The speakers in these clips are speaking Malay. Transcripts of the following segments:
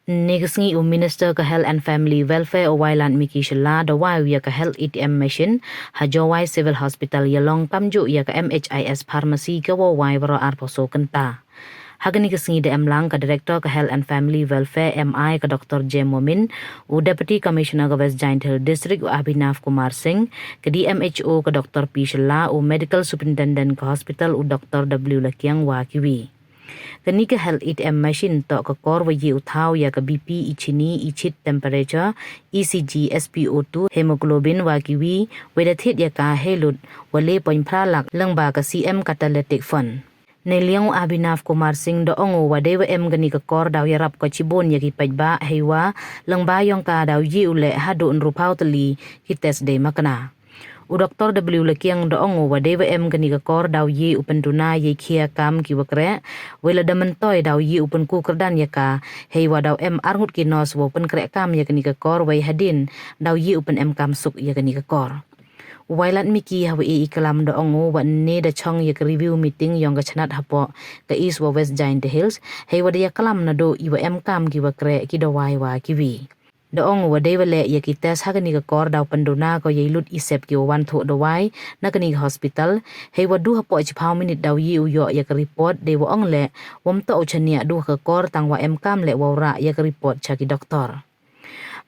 Negasngi Minister ka Health and Family Welfare o Wailand Miki Shala da wai ya ka Health ATM machine hajawai Civil Hospital yalong kamju ya ka MHIS Pharmacy ka wai baro arposo kenta. Hagani kasngi da emlang ka Director ka Health and Family Welfare MI ka Dr. J. Momin u Deputy Commissioner ka West Giant Hill District u Abhinav Kumar Singh ka DMHO ka Dr. P. Shala u Medical Superintendent ka Hospital u Dr. W. Lakiang Wakiwi. Kani ka Health ATM machine to ka kor wa ye uthau ya ka BP ichini ichit temperature ECG SpO2 hemoglobin wa kiwi weda thit ya ka helut wale point phralak langba ka CM catalytic fund Neliang Abhinav Kumar Singh do ongo wa dewa gani ka kor daw yarap ka chibon ya ki pajba heiwa langba yong ka daw yi ule hadu nrupau tali ki test day makana u Dr. W. Lakiang doongo wa dewa gani ka kor daw yi upenduna ye kia kam ki wakre wela damentoy daw yi upen ku kerdan ya ka hei wa daw arngut kinos wo pen krek kam ya gani ka kor wai hadin daw yi upen kam suk ya gani ka kor wailat miki hawa ikalam doongo wa ne da chong ya ka review meeting yong ka chanat hapo ka East wa West Giant Hills hei wa da ya kalam na do iwa kam ki wakre ki do wai wa kiwi doong wa dewa le ya kites hagani ka kor daw penduna ko yailut isep ki wan thu do wai na kani hospital hei wa du hapo chipau minute daw yi uyo ya ka report de wa ong le wom to chania du ka kor tang wa kam le wa ra ya ka report cha ki doktor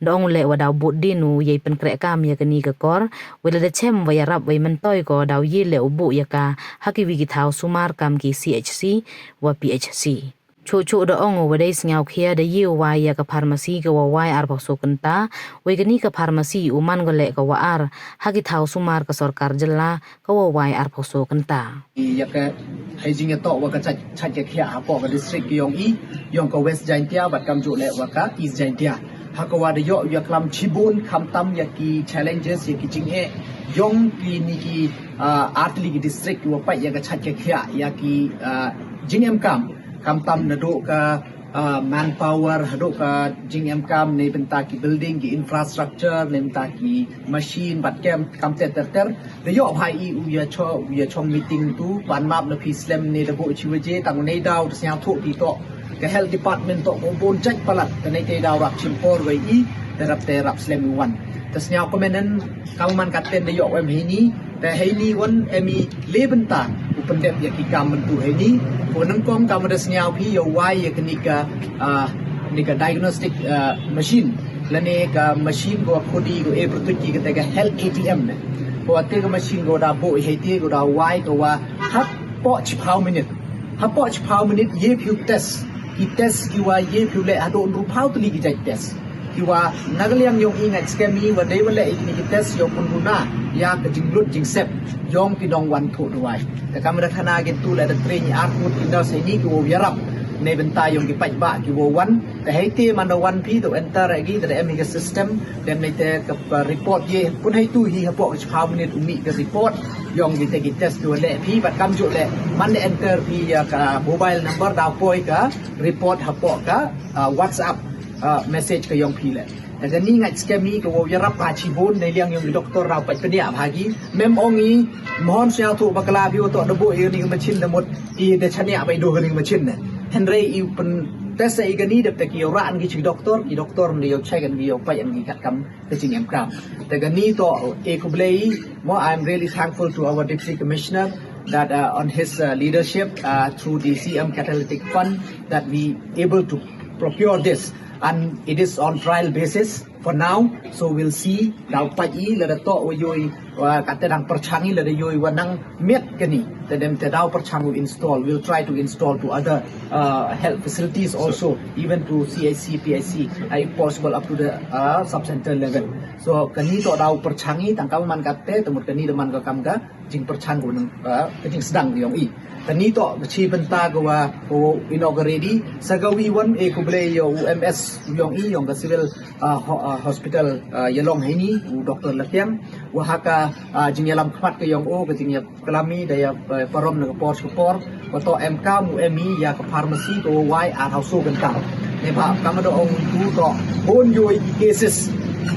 doong le wa daw bud dinu yai pen krek kam ya kani ka kor wela da chem wa ya rap wai mentoy ko daw yi le ubu ya ka haki wi ki thau sumar kam ki CHC wa PHC Cucu da ongo wadai singau kia da yiu wai ya ka pharmacy ka wawai arpa so kenta wai gani ka pharmacy uman golek ka waar hagi thau sumar ka sorkar jela ka wawai arpa so kenta ya ka haijing ya to wa ka chat ya kia apo ka district yong ka West Giant ya bat kam ju le wa ka East Giant ya hakawa da yo ya klam chibun kham tam ya ki challenges ya ki jinghe yong ki ni ki artli ki district wa pa ya ka chat ya kia ya ki jingem kam tam na do ka manpower hado ka jing kam ne benta ki building ki infrastructure ne benta ki machine bat kam ter de yo bhai u ya chong meeting tu ban map na phislam ne da bo chiwaje tang nei daw syang thu ti to ka health department to bon check palat ka nei te daw rak chimpor wai te rap slam wan tas nya komenen kalman katen de yo em hini te hini wan emi lebenta upendep ya ki kam mentu hini Unang kom kamadas niya pi yo wai ya nika diagnostic machine lane ka machine go khodi go e protuki ka tega health ATM ne ko ate ka machine go da bo heti go da wai to wa hap poch how minute ye phu test ki wa ye phu le ado ru phau tli ki jai test ki wa nagaliang yong ingat skemi wa dei wala ikni ki test yo pununa ya ka jinglut jingsep yong ki dong wan thu duai ta kamera thana gen tu la da train ar put inda se ni ki wo yarap ne benta yong ki paj ba ki wo wan ta hei te man da wan pi to enter agi da em ki system dem ne te ka report ye pun hei tu hi ha po ki phau minute umi ka report yong ki te ki test tu le pi bat kam ju le man ne enter pi ya ka mobile number da poi ka report ha po ka WhatsApp message ka yong pi leแต่นี่ไงสแกมีก็ว่าจะรับการชีบุนในเรื่องยังมีด็อกเตอร์เราไปเป็นเนี่ยพากีเมมองนี้มอนเสียถูกบักลาพิวตัวระบบเอนี่ก็มาชินแต่หมดอีแต่ฉันเนี่ยไปดูกันนี่มาชินเนี่ยเฮนรี่อีเป็นแต่ใส่กันนี่เด็กแต่กี่ร้านกี่ชีด็อกเตอร์มันเดียวใช้กันกี่ไปอย่างกี่กัดกำแต่จริงแอมกรามแต่กันนี่ตัวเอกเบลย์ว่า I'm really thankful to our Deputy Commissioner that on his leadership through the CM Catalytic Fund that we able to procure this and it is on trial basis for now so we'll see daw pa la da to yoy kate dang perchangi la da yoy wanang met kani that them te daw perchangu install we'll try to install to other health facilities also even to CIC PIC if possible up to the sub center level so kani to daw perchangi tangkam man kate temut kani deman ka kam ka jing perchangu nang jing sedang yong i kani to chi benta go wa inaugurate sagawi wan e kuble yo UMS yong i yong ka civil hospital yalong haini Dr. Lakiang wahaka jingyalam khmat ke yong o ke jingya kalami daya parom na por support wato MK mu MI ya ka pharmacy to wai a hauso ganta ne ba kamado ong tu to bon yoi cases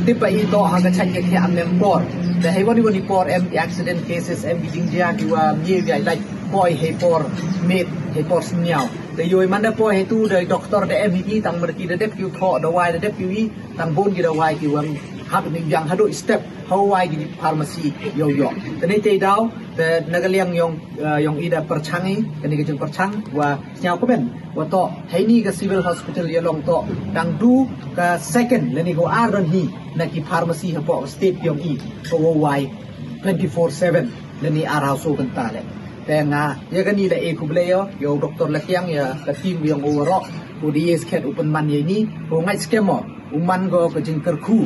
tipa ito hanga chan ke am member the hewani por accident cases jingja ki wa mi like boy he por mate he por snyao แต่โยมันได้พอให้ตู้โดยด็อกเตอร์ได้MVP ตั้งเมื่อกี้ได้คิวทอได้ไว้ได้คิวอีตั้งบนกี่ได้ไว้กี่วันฮับหนึ่งอย่างฮัดด้วยสเต็ปเขาไว้กี่ฟาร์มาซีโยแต่ในใจดาวแต่นักเลี้ยงยองอีได้ประชังนี้กันนี่ก็จึงประชังว่าเจ้าก็เป็นว่าต่อให้นี่ก็ civil hospital ยาลองต่อดังดูก็ second และนี่ก็อาร์รันฮีนักที่ฟาร์มาซีเขาบอก state ยองอีก็ไว้ 24/7 และนี่อาราโซกันตาเลยแต่งาya kan ni la e kubleo yo doktor lakyang ya ka team yang overall ko di sket open man ye ni ko ngai skemo uman go ka jing kerku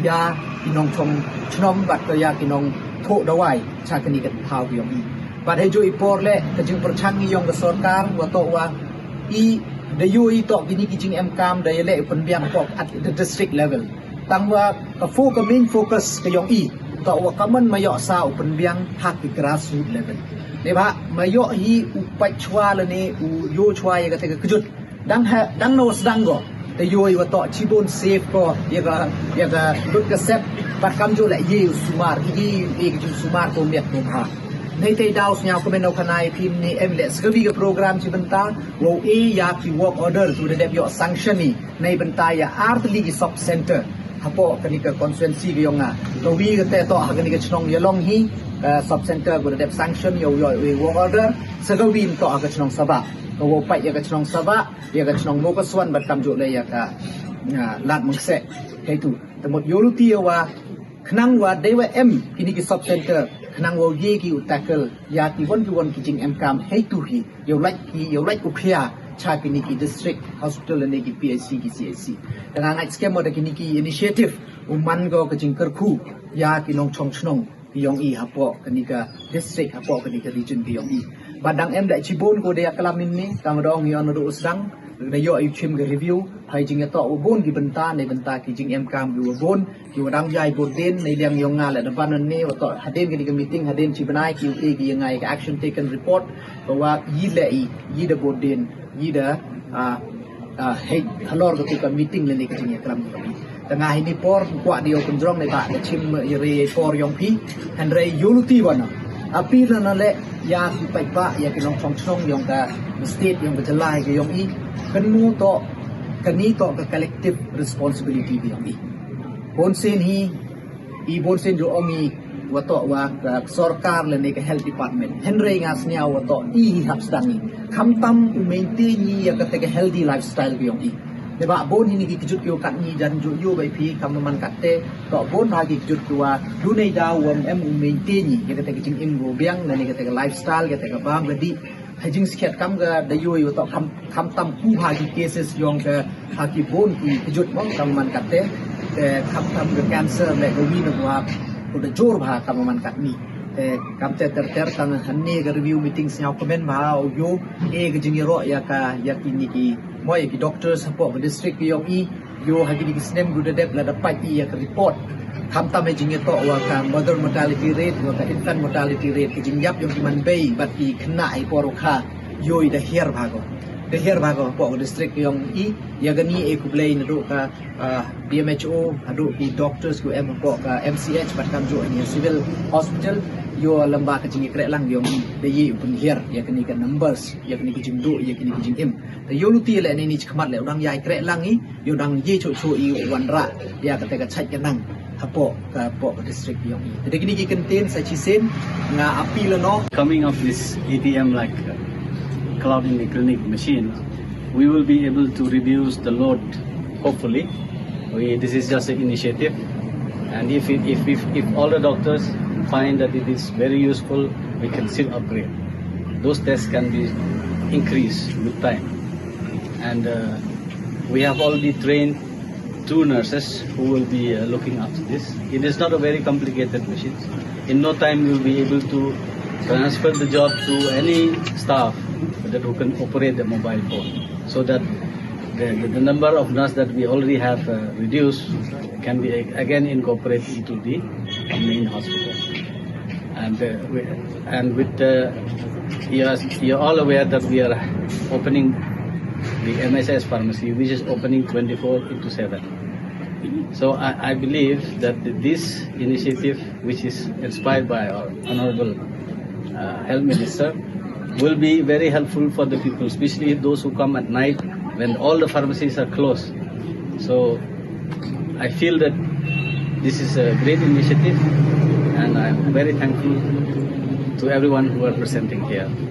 ya kinong chong chnom bat ko ya kinong tho dawai cha kan ni ka thau yong ni bat he jo ipor le ka jing perchang ni yong ka sarkar wa to wa I de yo I to kini ki jing em kam da le open biang ko at the district level tang wa ka main focus ka yong I to wa kaman mayo sa open biang hak ki grassroots level ni ba mayo hi upat chwa le ni u yo chwa ya ka te ka kujut dang no sedang go te yo I wa to chibon safe ko ya ga dut ka sep pat kam jo la ye sumar hi e ki sumar ko miat ko ha nei te daw snya ko men no kanai pin ni emlet skabi ka program chi banta wo e ya ki work order tu de yo sanction ni nei banta ya art league sub center hapo kani ka constituency ki yong na to wi ka te to ha kani ka chnong ya long hi sub center go de sanction yo work order sagawin to ha ka chnong saba ko wo pai ya ka chnong saba ya ka chnong mo ka swan bat kam jo le ya ka lat mung se kai tu tamot yoluti wa khnang wa dewa m kini ki sub center khnang wo ye ki tackle ya ki won ki jing em kam hey tu hi yo like ku khia cha kini ki district hospital ne ki PHC ki CHC dengan ngai skema da kini ki initiative uman go ka jing kerku ya ki nong chong chnong ki yong I hapo kini ka district hapo kini ka region ki yong I badang em da chibon ko de kalamin ni tang dong yon ru usdang da yo I chim ga review hai jing to ubon ki benta ne benta ki jing em kam ki ubon ki wadang jai borden ne liang yong nga la da ban ne wa to haden ki meeting haden chibanai ki te ki yang ai action taken report bahwa yi le yi da borden yi da hey halor ko ka meeting le ne ki jing kram ki tengah ini por kuat dia penjrong ne ba da chim re por yong pi han re yuluti wana api na le ya ki pai pa ya ki long chong chong yong ka state yong ka lai ki yong I kanu to kani to ka collective responsibility ki yong I bonsen hi I bonsen jo omi wa to wa sarkar le ne ka health department henry ngas nya wa to I hap sedang ni kham tam maintain ni ya ka te ka healthy lifestyle ki yong I Deba bon ini ki kejut kyo kat ni dan jo yo bai pi kam man kat te to bon ha ki kejut kyo du nei da wam em maintain ni ya ka te jing in go biang na ni ka te lifestyle ka te bam ga di hajing sket kam ga da yo to kam tam ku ha ki cases yong ka ha ki bon ki kejut mong kam man kat te kam tam ga cancer le go wi na wa ko da jor ba kam man kat ni kam te ter tang hanne ga review meeting snya comment ba yo e ga jing ro ya ki ni ki moi ki doctor support district ki yong I yo ha ki snem gu de la dapat I ya ka report kam tam jing to wa ka mother mortality rate wa ka infant mortality rate ki jing yap yong ki man bei bat ki khna I por kha yo I da her bago po district ki yong I ya ga ni e ku blai na do ka BMHO adu ki doctors ku em po ka MCH bat kam jo ni civil hospital yo lamba ka jing krek lang yong de yi upun her ya kini ka numbers ya kini ki jing do ya kini ki jing im te yo luti le ni khmat le dang yai krek lang I yo dang ye cho I wan ra ya ka te ka chait ka nang hapo ka po district yong I te kini ki contain sa chisen nga api lo no coming of this ATM like cloud in the clinic machine we will be able to reduce the load hopefully this is just an initiative and if all the doctors find that it is very useful, we can still upgrade. Those tests can be increased with time. And we have already trained 2 nurses who will be looking after this. It is not a very complicated machine. In no time, we will be able to transfer the job to any staff that who can operate the mobile phone, so that the number of nurses that we already have reduced can be again incorporated into the main hospital. And with you're all aware that we are opening the MSS pharmacy, which is opening 24/7. So I believe that this initiative, which is inspired by our Honorable Health Minister, will be very helpful for the people, especially those who come at night when all the pharmacies are closed. So I feel that this is a great initiative, and I'm very thankful to everyone who are presenting here.